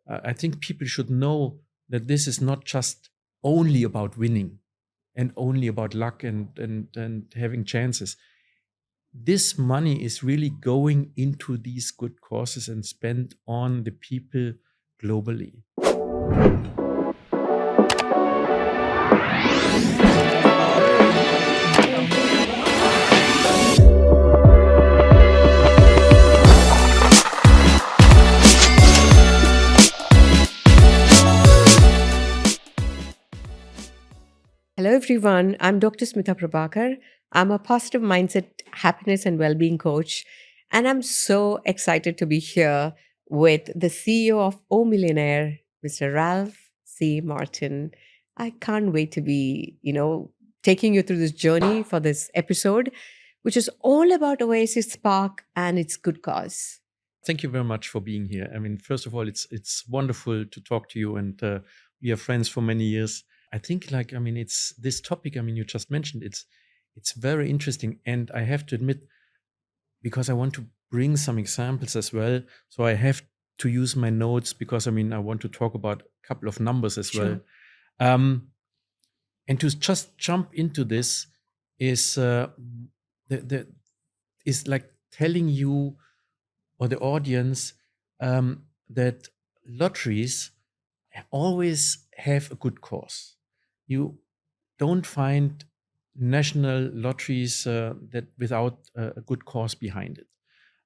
I think people should know that this is not just only about winning and only about luck and having chances. This money is really going into these good causes and spent on the people globally. Hello, everyone. I'm Dr. Smitha Prabhakar. I'm a positive mindset, happiness, and well-being coach. And I'm so excited to be here with the CEO of Millionaire, Mr. Ralph C. Martin. I can't wait to be, taking you through this journey for this episode, which is all about Oasis Park and its good cause. Thank you very much for being here. I mean, first of all, it's wonderful to talk to you, and we are friends for many years. I think, it's this topic. I mean, you just mentioned it's very interesting, and I have to admit, because I want to bring some examples as well. So I have to use my notes because I want to talk about a couple of numbers as well. And to just jump into this is is like telling you or the audience that lotteries always have a good cause. You don't find national lotteries that without a good cause behind it.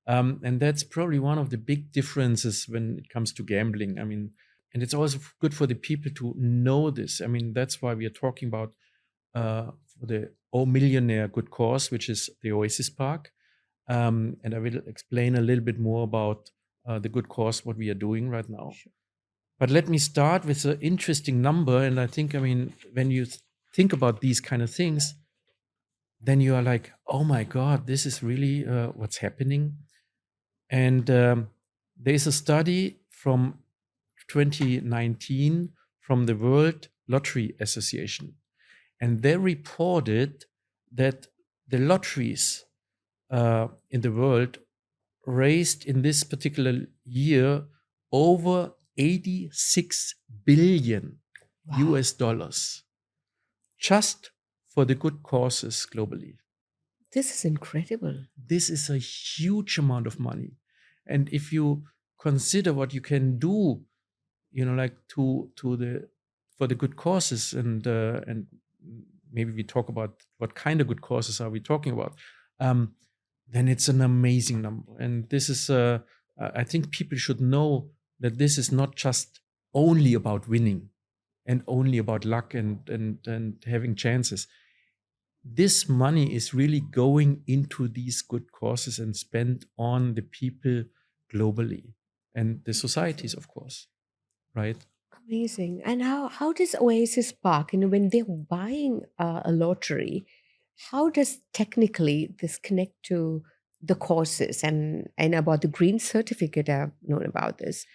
And that's probably one of the big differences when it comes to gambling. I mean, and it's also good for the people to know this. I mean, that's why we are talking about for the Millionaire good cause, which is the Oasis Park. And I will explain a little bit more about the good cause, what we are doing right now. Sure. But let me start with an interesting number. And I think, when you think about these kind of things, then you are like, oh my God, this is really what's happening. And there's a study from 2019 from the World Lottery Association. And they reported that the lotteries in the world raised in this particular year over 86 billion US dollars just for the good causes globally. This is incredible. This is a huge amount of money. And if you consider what you can do, like for the good causes, and maybe we talk about what kind of good causes are we talking about, then it's an amazing number. And this is, I think people should know that this is not just only about winning and only about luck and having chances. This money is really going into these good causes and spent on the people globally and the societies, of course, right? Amazing. And how does Oasis Park, when they're buying a lottery, how does technically this connect to the courses and about the green certificate? I've known about this.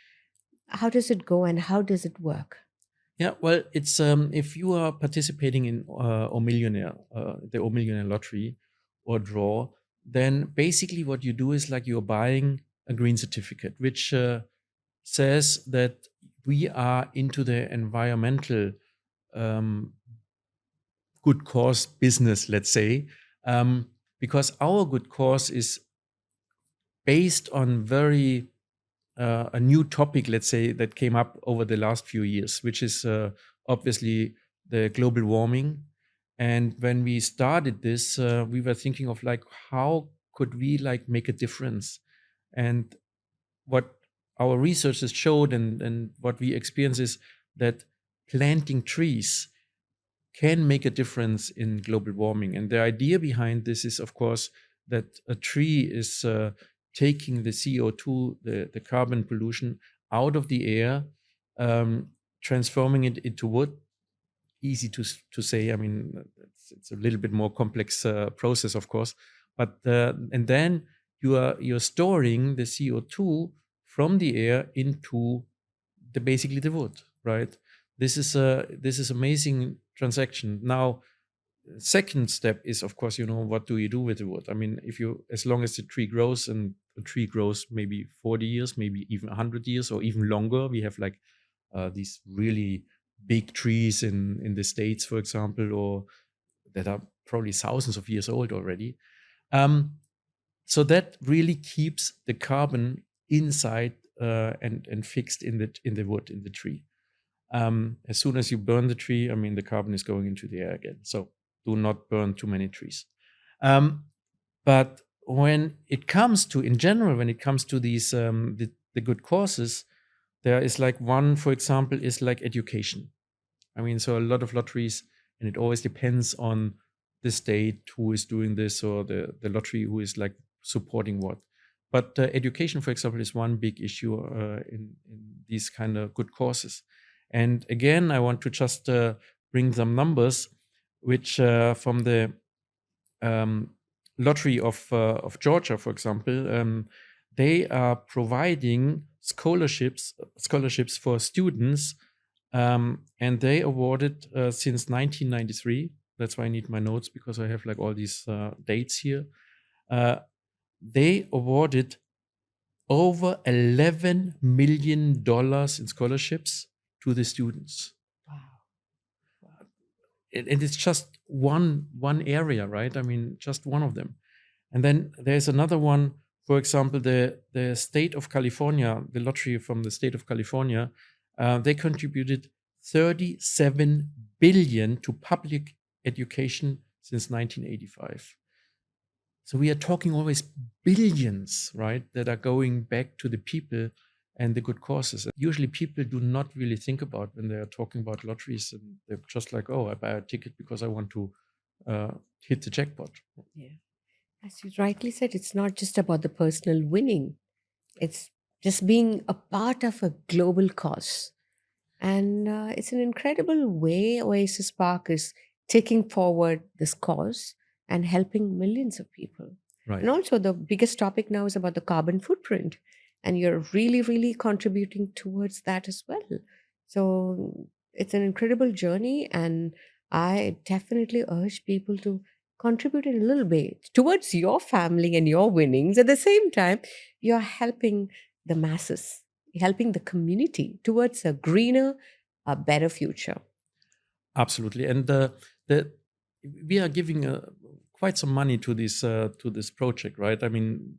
How does it go and how does it work? Yeah, well, it's if you are participating in O Millionaire, the O Millionaire lottery or draw, then basically what you do is like you're buying a green certificate, which says that we are into the environmental good cause business, let's say, because our good cause is based on very a new topic, let's say, that came up over the last few years, which is obviously the global warming. And when we started this, we were thinking of like, how could we like make a difference? And what our researchers showed and what we experience is that planting trees can make a difference in global warming. And the idea behind this is, of course, that a tree is taking the CO2, the carbon pollution out of the air, transforming it into wood. Easy to say. I mean, it's a little bit more complex process, of course. But and then you're storing the CO2 from the air into basically the wood, right? This is amazing transaction. Now, second step is, of course, what do you do with the wood? I mean, as long as the tree grows, and the tree grows maybe 40 years, maybe even 100 years, or even longer. We have like these really big trees in the States, for example, or that are probably thousands of years old already. So that really keeps the carbon inside and fixed in the wood, in the tree. As soon as you burn the tree, I mean, the carbon is going into the air again. So do not burn too many trees. But in general, when it comes to these the good causes, there is like one, for example, is like education. I mean, so a lot of lotteries, and it always depends on the state who is doing this, or the lottery who is like supporting what. But education, for example, is one big issue in these kind of good causes. And again, I want to just bring some numbers, which from the lottery of Georgia, for example, they are providing scholarships for students, and they awarded since 1993. That's why I need my notes, because I have like all these dates here. They awarded over $11 million in scholarships to the students. Wow. And it's just one area, right? I mean, just one of them. And then there's another one, for example, the state of California, the lottery from the state of California, they contributed 37 billion to public education since 1985. So we are talking always billions, right, that are going back to the people and the good causes. Usually people do not really think about when they are talking about lotteries, and they're just like, oh, I buy a ticket because I want to hit the jackpot. Yeah. As you rightly said, it's not just about the personal winning, it's just being a part of a global cause. And it's an incredible way Oasis Park is taking forward this cause and helping millions of people. Right. And also, the biggest topic now is about the carbon footprint. And you're really, really contributing towards that as well. So it's an incredible journey. And I definitely urge people to contribute a little bit towards your family and your winnings. At the same time, you're helping the masses, helping the community towards a greener, a better future. Absolutely. And we are giving quite some money to this project, right? I mean,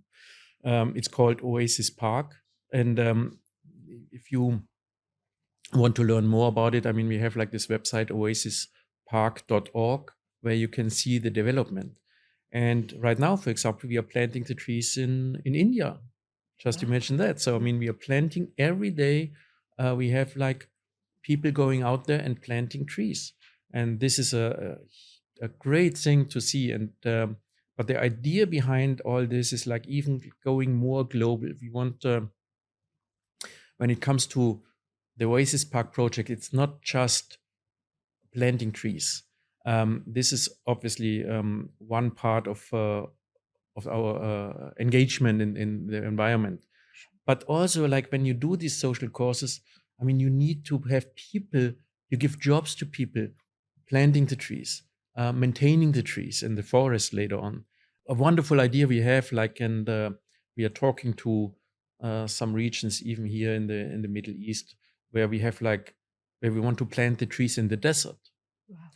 it's called Oasis Park. And if you want to learn more about it, I mean, we have like this website, oasispark.org, where you can see the development. And right now, for example, we are planting the trees in India. Just Wow. imagine that. So, I mean, we are planting every day. We have like people going out there and planting trees. And this is a great thing to see. And but the idea behind all this is like even going more global. We want, when it comes to the Oasis Park project, it's not just planting trees. This is obviously one part of our engagement in the environment. But also, like when you do these social causes, I mean, you need to have people, you give jobs to people planting the trees, maintaining the trees in the forest later on. A wonderful idea we have, like, and we are talking to some regions, even here in the Middle East, where we have like, where we want to plant the trees in the desert. Wow.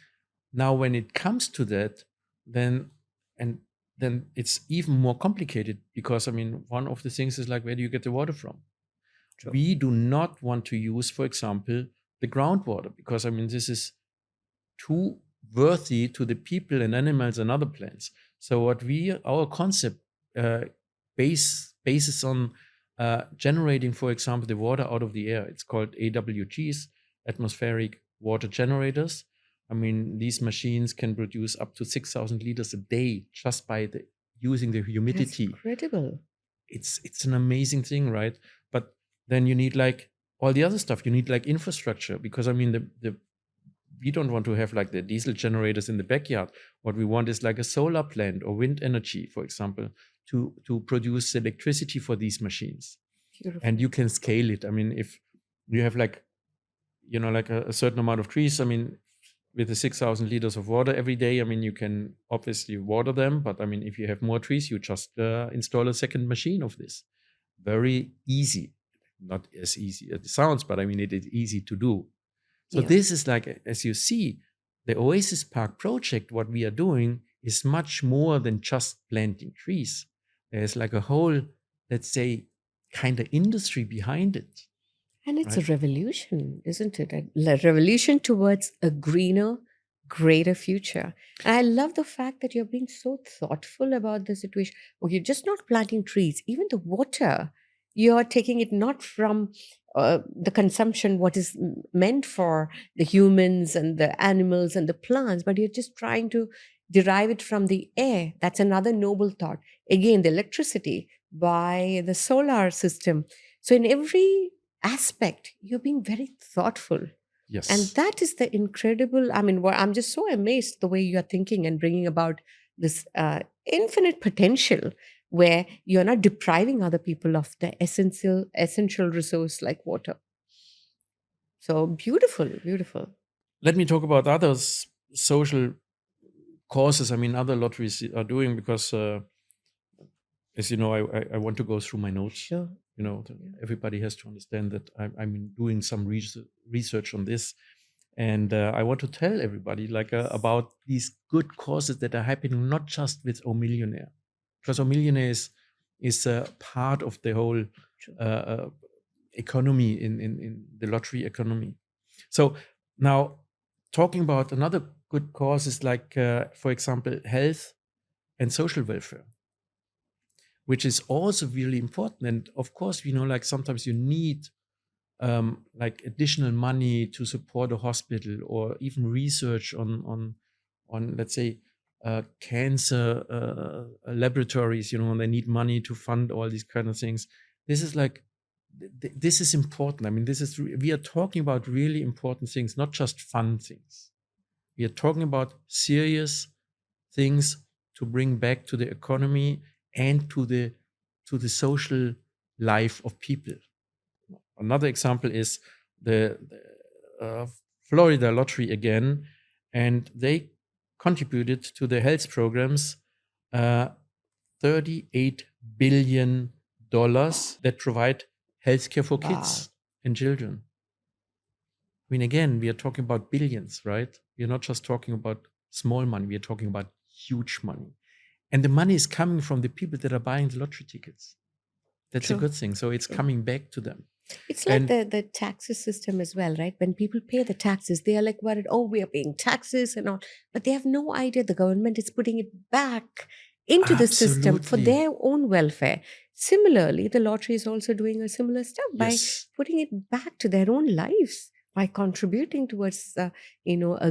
Now, when it comes to that, then it's even more complicated, because I mean, one of the things is like, where do you get the water from? True. We do not want to use, for example, the groundwater, because I mean, this is too worthy to the people and animals and other plants. So what our concept bases on generating, for example, the water out of the air. It's called AWGs, atmospheric water generators. I mean, these machines can produce up to 6,000 liters a day just by using the humidity. That's incredible. It's an amazing thing, right? But then you need like all the other stuff. You need like infrastructure, because I mean, we don't want to have like the diesel generators in the backyard. What we want is like a solar plant or wind energy, for example, to produce electricity for these machines. Beautiful. And you can scale it. I mean, if you have like, like a certain amount of trees, I mean, with the 6,000 liters of water every day, I mean, you can obviously water them, but I mean, if you have more trees, you just install a second machine of this. Very easy. Not as easy as it sounds, but I mean, it is easy to do. So Yeah. this is like, as you see, the Oasis Park project, what we are doing is much more than just planting trees. There's like a whole, let's say, kind of industry behind it. And it's a Right. revolution, isn't it? A revolution towards a greener, greater future. And I love the fact that you're being so thoughtful about the situation. Well, you're just not planting trees, even the water, you're taking it not from the consumption, what is meant for the humans and the animals and the plants, but you're just trying to derive it from the air. That's another noble thought. Again, the electricity by the solar system. So, in every aspect, you're being very thoughtful. Yes. And that is the incredible, I mean, I'm just so amazed the way you're thinking and bringing about this infinite potential where you're not depriving other people of the essential resource like water. So beautiful, beautiful. Let me talk about other social causes. I mean, other lotteries are doing, because, as you know, I want to go through my notes. Sure. You know, everybody has to understand that I'm doing some research on this. And I want to tell everybody about these good causes that are happening, not just with O Millionaire, because O Millionaire is a part of the whole economy in the lottery economy. So now, talking about another good cause is like, for example, health and social welfare, which is also really important. And of course, you know, like sometimes you need like additional money to support a hospital, or even research on let's say cancer laboratories, you know, and they need money to fund all these kind of things. This is like this is important. I mean, we are talking about really important things, not just fun things. We are talking about serious things to bring back to the economy and to the social life of people. Another example is the Florida lottery again, and they contributed to the health programs $38 billion that provide healthcare for kids and children. I mean, again, we are talking about billions, right? We are not just talking about small money. We are talking about huge money. And the money is coming from the people that are buying the lottery tickets. That's a good thing. So it's coming back to them. It's like the taxes system as well, right? When people pay the taxes, they are like worried, oh, we are paying taxes and all. But they have no idea the government is putting it back into the system for their own welfare. Similarly, the lottery is also doing a similar stuff by putting it back to their own lives, by contributing towards a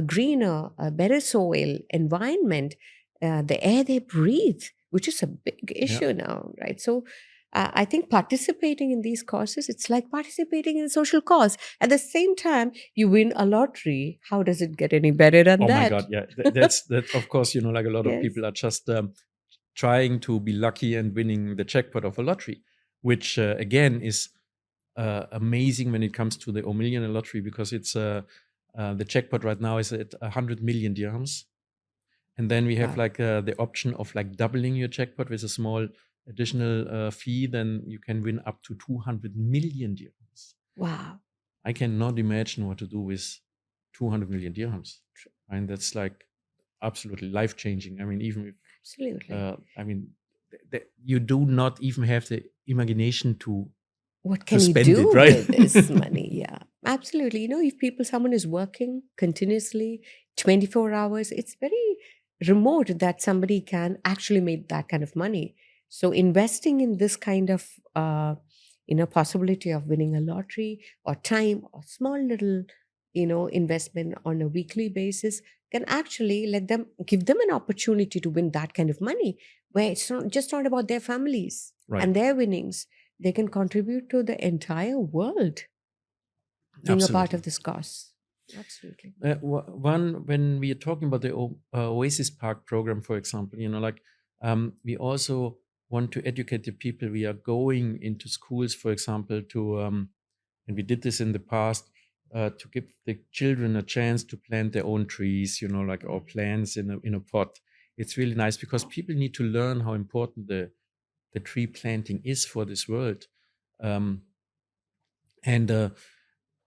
greener, a better soil, environment, the air they breathe, which is a big issue now, right? So I think participating in these causes, it's like participating in a social cause. At the same time, you win a lottery. How does it get any better than that? Oh my God, yeah. That's of course, you know, like a lot of people are just trying to be lucky and winning the jackpot of a lottery, which again is amazing when it comes to the O Millionaire lottery, because it's the jackpot right now is at 100 million dirhams. And then we have like the option of like doubling your jackpot with a small additional fee. Then you can win up to 200 million dirhams. Wow. I cannot imagine what to do with 200 million dirhams. And that's like absolutely life-changing. I mean, even if, I mean, you do not even have the imagination to what can you do with this money? Yeah, absolutely. You know, if someone is working continuously 24 hours, it's very remote that somebody can actually make that kind of money. So investing in this kind of possibility of winning a lottery or time or small little investment on a weekly basis can actually give them an opportunity to win that kind of money, where it's not about their families and their winnings. They can contribute to the entire world being a part of this cause. Absolutely. When we are talking about the Oasis Park program, for example, you know, like we also want to educate the people. We are going into schools, for example, and we did this in the past, to give the children a chance to plant their own trees, like or plants in a pot. It's really nice because people need to learn how important the tree planting is for this world. Um, and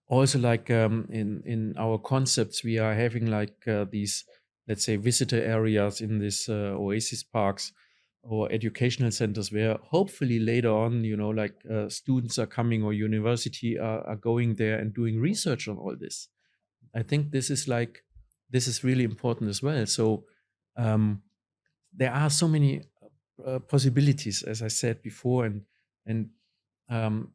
Also, like in our concepts, we are having like these, let's say, visitor areas in this Oasis Parks or educational centers where hopefully later on, like students are coming or university are going there and doing research on all this. I think this is really important as well. So um, there are so many possibilities, as I said before, and um,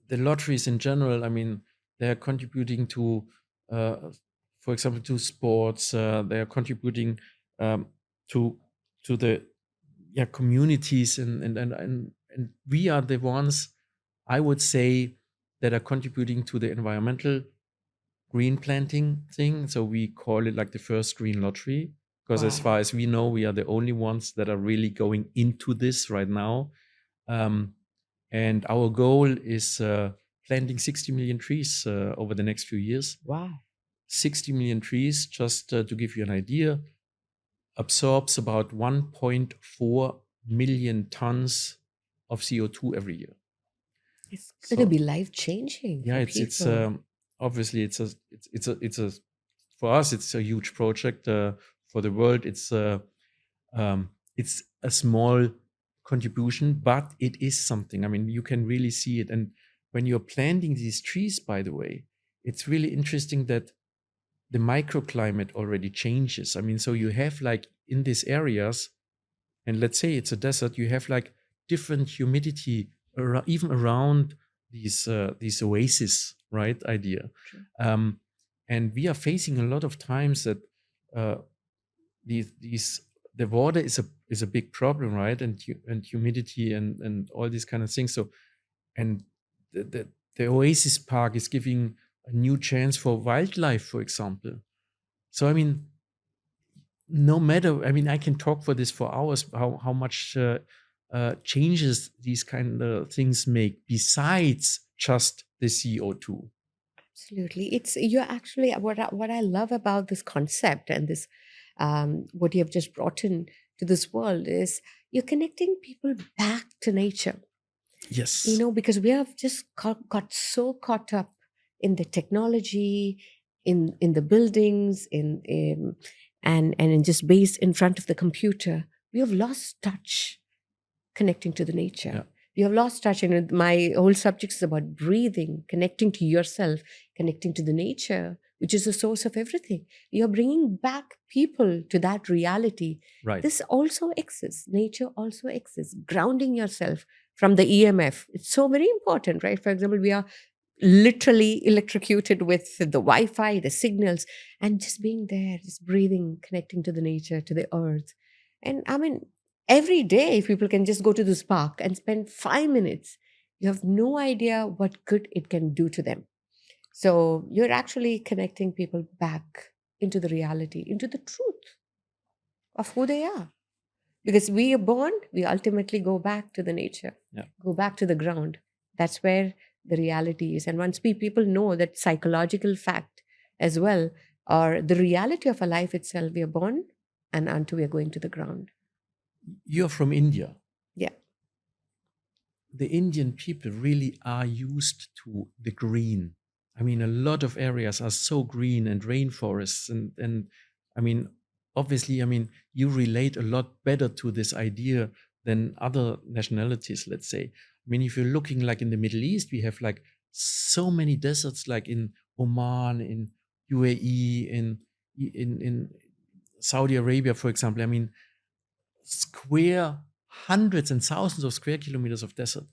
the lotteries in general. I mean, they're contributing to, uh, for example, to sports. They are contributing um, to the communities, and we are the ones, I would say, that are contributing to the environmental green planting thing. So we call it like the first green lottery, because as far Wow. as we know, we are the only ones that are really going into this right now. Um, and our goal is planting 60 million trees over the next few years. Wow. 60 million trees, just to give you an idea, absorbs about 1.4 million tons of CO2 every year. It's going to So be life changing yeah, for it's people. obviously it's a for us it's a huge project. For the world, it's a small contribution, but it is something. I mean, you can really see it. And when you're planting these trees, by the way, it's really interesting that the microclimate already changes. I mean, so you have like in these areas, and let's say it's a desert, you have like different humidity even around these oasis, right? Idea. True. Um, and we are facing a lot of times that uh, these the water is a big problem, right? And humidity and all these kind of things. So and the Oasis Park is giving a new chance for wildlife, for example. So I mean, no matter, I mean, I can talk for this for hours. How much changes these kind of things make besides just the CO2. Absolutely. It's you're actually what I love about this concept and this what you have just brought in to this world is you're connecting people back to nature. Yes. Because we have just got so caught up in the technology, in the buildings, and in just based in front of the computer. We have lost touch connecting to the nature. Yeah. You have lost touch. And my whole subject is about breathing, connecting to yourself, connecting to the nature, which is the source of everything. You're bringing back people to that reality. Right. This also exists. Nature also exists. Grounding yourself from the EMF. It's so very important, right? For example, we are literally electrocuted with the Wi-Fi, the signals, and just being there, just breathing, connecting to the nature, to the earth. And I mean, every day, if people can just go to this park and spend 5 minutes, you have no idea what good it can do to them. So you're actually connecting people back into the reality, into the truth of who they are. Because we are born, we ultimately go back to the nature, Yeah. go back to the ground. That's where the reality is. And once people know that psychological fact as well, or the reality of a life itself, we are born and until we are going to the ground. You're from India. Yeah. The Indian people really are used to the green. I mean, a lot of areas are so green and rainforests, and I mean, obviously, I mean, you relate a lot better to this idea than other nationalities, let's say. I mean, if you're looking like in the Middle East, we have like so many deserts, like in Oman, in UAE, in Saudi Arabia, for example. I mean, square hundreds and thousands of square kilometers of desert.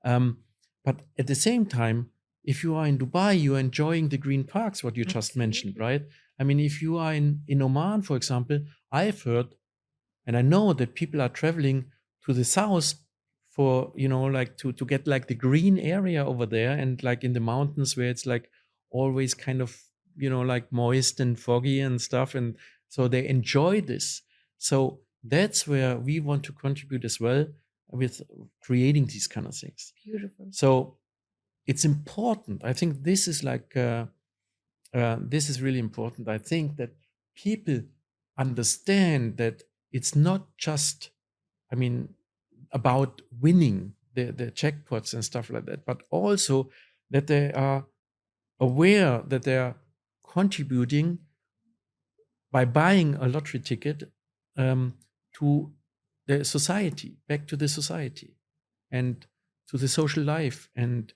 But at the same time, if you are in Dubai, you are enjoying the green parks, what you just mentioned, Absolutely. right? I mean, if you are in Oman, for example, I've heard and I know that people are traveling to the south for, like to get like the green area over there and like in the mountains where it's like always kind of, like moist and foggy and stuff. And so they enjoy this. So that's where we want to contribute as well with creating these kind of things. Beautiful. So it's important. I think this is this is really important. I think that people understand that it's not just, I mean, about winning the jackpots and stuff like that, but also that they are aware that they are contributing by buying a lottery ticket to the society, back to the society, and to the social life and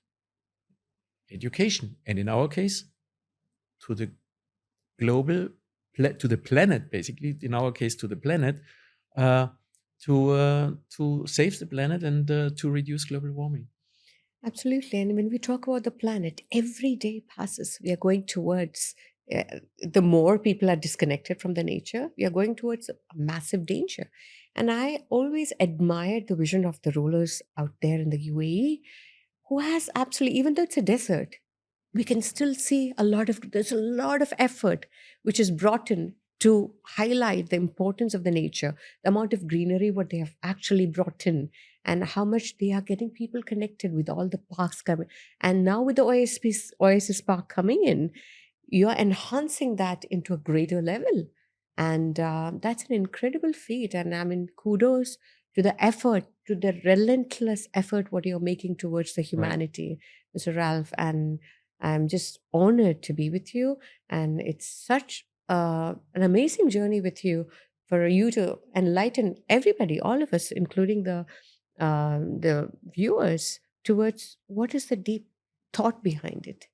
education, and in our case, to the global, to the planet, basically. In our case, to the planet, uh, to save the planet and to reduce global warming. Absolutely. And when we talk about the planet, every day passes. We are going towards, the more people are disconnected from the nature, we are going towards a massive danger. And I always admired the vision of the rulers out there in the UAE, who has absolutely, even though it's a desert, we can still see there's a lot of effort which is brought in to highlight the importance of the nature, the amount of greenery what they have actually brought in, and how much they are getting people connected with all the parks coming. And now with the Oasis Park coming in, you're enhancing that into a greater level. And that's an incredible feat. And I mean, kudos to the effort, to the relentless effort what you're making towards the Right. humanity, Mr. Ralph. And I'm just honored to be with you. And it's such an amazing journey with you, for you to enlighten everybody, all of us, including the viewers, towards what is the deep thought behind it.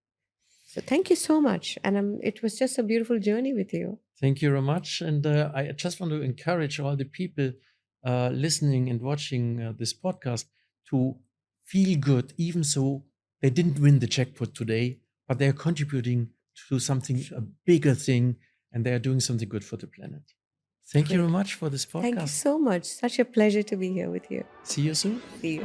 So thank you so much. And it was just a beautiful journey with you. Thank you very much. And I just want to encourage all the people listening and watching this podcast to feel good, even so they didn't win the jackpot today, but they are contributing to something, a bigger thing, and they are doing something good for the planet. Thank you very Great. much for this podcast. Thank you so much. Such a pleasure to be here with you. See you soon. See you.